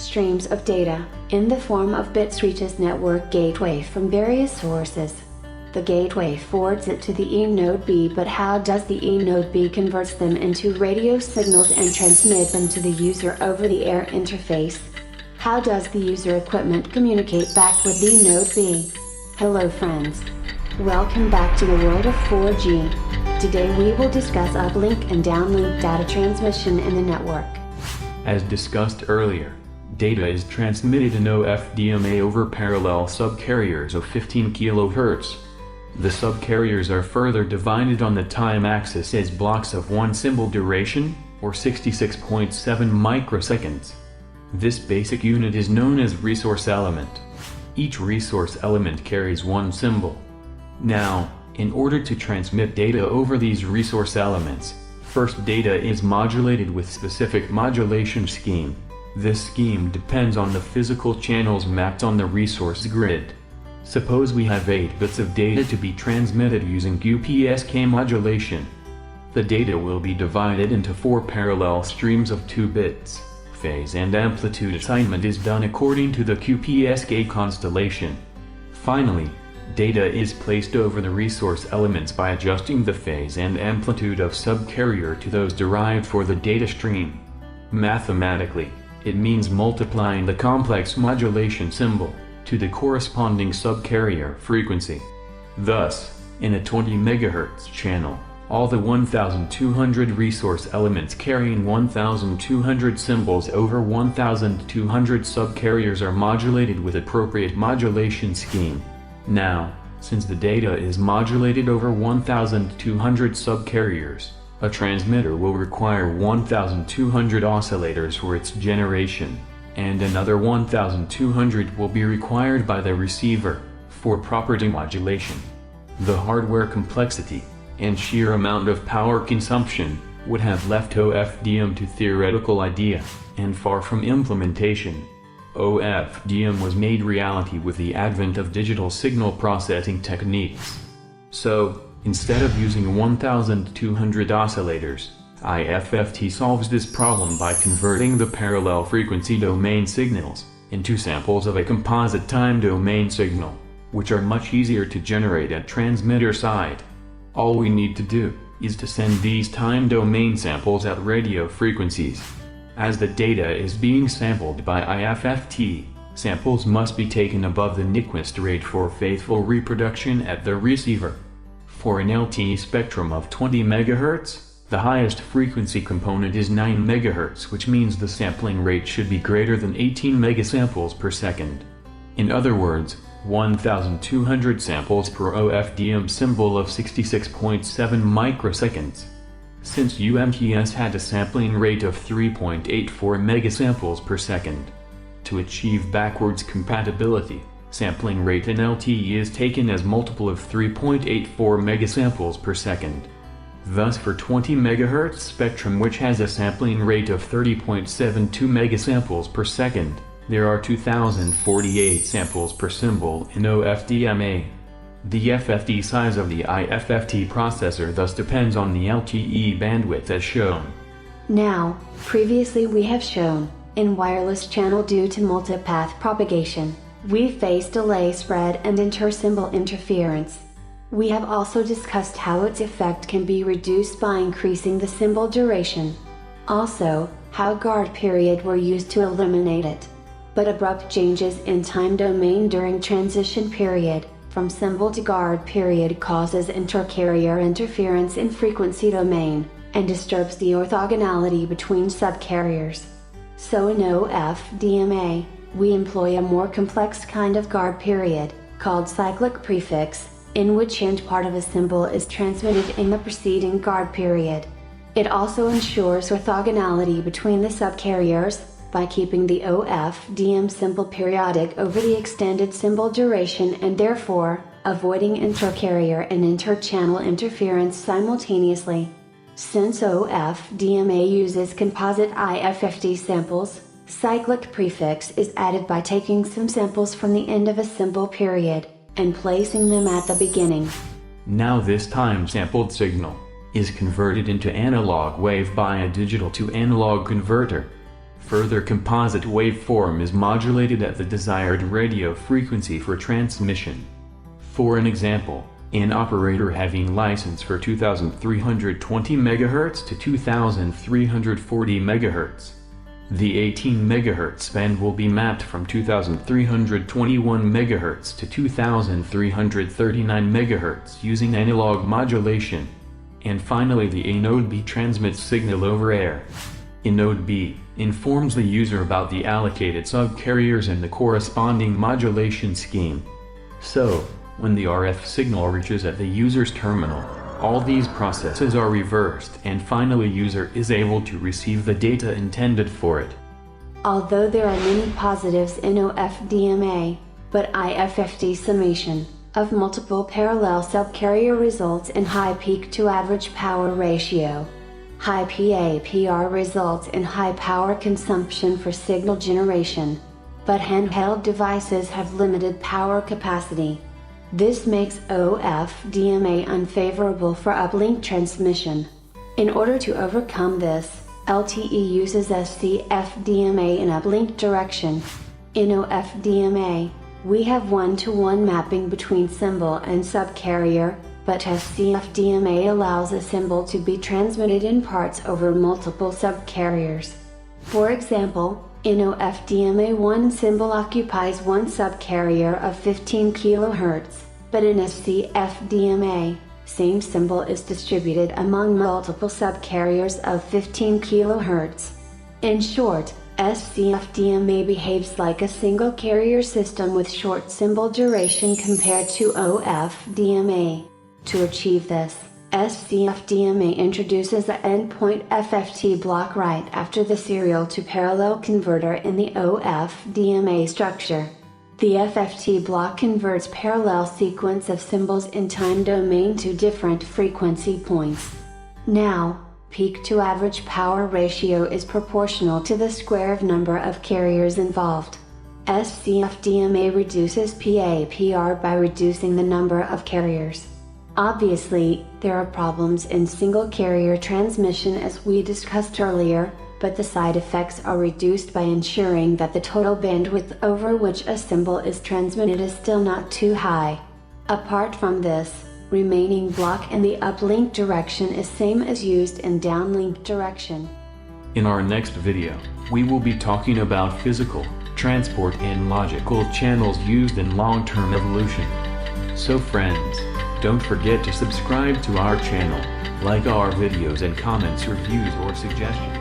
streams of data, in the form of bits reaches network gateway from various sources. The gateway forwards it to the e-node B, but how does the e-node B converts them into radio signals and transmit them to the user over the air interface? How does the user equipment communicate back with the node B? Hello friends. Welcome back to the world of 4G. Today we will discuss uplink and downlink data transmission in the network. As discussed earlier, data is transmitted in Ofdma over parallel subcarriers of 15 kHz. The subcarriers are further divided on the time axis as blocks of one symbol duration, or 66.7 microseconds. This basic unit is known as resource element. Each resource element carries one symbol. Now, in order to transmit data over these resource elements, first data is modulated with specific modulation scheme. This scheme depends on the physical channels mapped on the resource grid. Suppose we have 8 bits of data to be transmitted using QPSK modulation. The data will be divided into 4 parallel streams of 2 bits. Phase and amplitude assignment is done according to the QPSK constellation. Finally, data is placed over the resource elements by adjusting the phase and amplitude of subcarrier to those derived for the data stream. Mathematically, it means multiplying the complex modulation symbol to the corresponding subcarrier frequency. Thus, in a 20 MHz channel, all the 1200 resource elements carrying 1200 symbols over 1200 subcarriers are modulated with appropriate modulation scheme. Now, since the data is modulated over 1200 subcarriers, a transmitter will require 1200 oscillators for its generation, and another 1200 will be required by the receiver for proper demodulation. The hardware complexity and sheer amount of power consumption would have left Ofdma to theoretical idea and far from implementation. Ofdma was made reality with the advent of digital signal processing techniques. So, instead of using 1200 oscillators, IFFT solves this problem by converting the parallel frequency domain signals into samples of a composite time domain signal, which are much easier to generate at transmitter side. All we need to do is to send these time domain samples at radio frequencies. As the data is being sampled by IFFT, samples must be taken above the Nyquist rate for faithful reproduction at the receiver. For an LTE spectrum of 20 MHz, the highest frequency component is 9 MHz, which means the sampling rate should be greater than 18 megasamples per second. In other words, 1200 samples per Ofdma symbol of 66.7 microseconds. Since UMTS had a sampling rate of 3.84 megasamples per second. To achieve backwards compatibility, sampling rate in LTE is taken as multiple of 3.84 megasamples per second. Thus for 20 MHz spectrum which has a sampling rate of 30.72 megasamples per second, there are 2048 samples per symbol in Ofdma. The FFT size of the IFFT processor thus depends on the LTE bandwidth as shown. Now, previously we have shown, in wireless channel due to multipath propagation, we face delay spread and inter-symbol interference. We have also discussed how its effect can be reduced by increasing the symbol duration. Also, how guard period were used to eliminate it. But abrupt changes in time domain during transition period, from symbol to guard period causes intercarrier interference in frequency domain, and disturbs the orthogonality between subcarriers. So in Ofdma, we employ a more complex kind of guard period, called cyclic prefix, in which end part of a symbol is transmitted in the preceding guard period. It also ensures orthogonality between the subcarriers, by keeping the Ofdma symbol periodic over the extended symbol duration and therefore, avoiding intercarrier and inter-channel interference simultaneously. Since Ofdma uses composite IFFT samples, cyclic prefix is added by taking some samples from the end of a symbol period, and placing them at the beginning. Now this time-sampled signal is converted into analog wave by a digital to analog converter. Further, composite waveform is modulated at the desired radio frequency for transmission. For an example, an operator having license for 2320 MHz to 2340 MHz. The 18 MHz band will be mapped from 2321 MHz to 2339 MHz using analog modulation. And finally, the anode B transmits signal over air. Anode B informs the user about the allocated subcarriers and the corresponding modulation scheme. So, when the RF signal reaches at the user's terminal, all these processes are reversed and finally user is able to receive the data intended for it. Although there are many positives in Ofdma, but IFFT summation of multiple parallel subcarrier results in high peak-to-average power ratio. High PAPR results in high power consumption for signal generation, but handheld devices have limited power capacity. This makes Ofdma unfavorable for uplink transmission. In order to overcome this, LTE uses SC-Fdma in uplink direction. In Ofdma, we have one-to-one mapping between symbol and subcarrier, but SC-Fdma allows a symbol to be transmitted in parts over multiple subcarriers. For example, in Ofdma, one symbol occupies one subcarrier of 15 kHz, but in SC-Fdma, same symbol is distributed among multiple subcarriers of 15 kHz. In short, SC-Fdma behaves like a single carrier system with short symbol duration compared to Ofdma. To achieve this, SC-Fdma introduces the endpoint FFT block right after the serial to parallel converter in the Ofdma structure. The FFT block converts parallel sequence of symbols in time domain to different frequency points. Now, peak-to-average power ratio is proportional to the square of number of carriers involved. SC-Fdma reduces PAPR by reducing the number of carriers. Obviously, there are problems in single carrier transmission as we discussed earlier, but the side effects are reduced by ensuring that the total bandwidth over which a symbol is transmitted is still not too high. Apart from this, remaining block in the uplink direction is same as used in downlink direction. In our next video, we will be talking about physical, transport and logical channels used in long-term evolution. So friends, don't forget to subscribe to our channel, like our videos and comments, reviews or suggestions.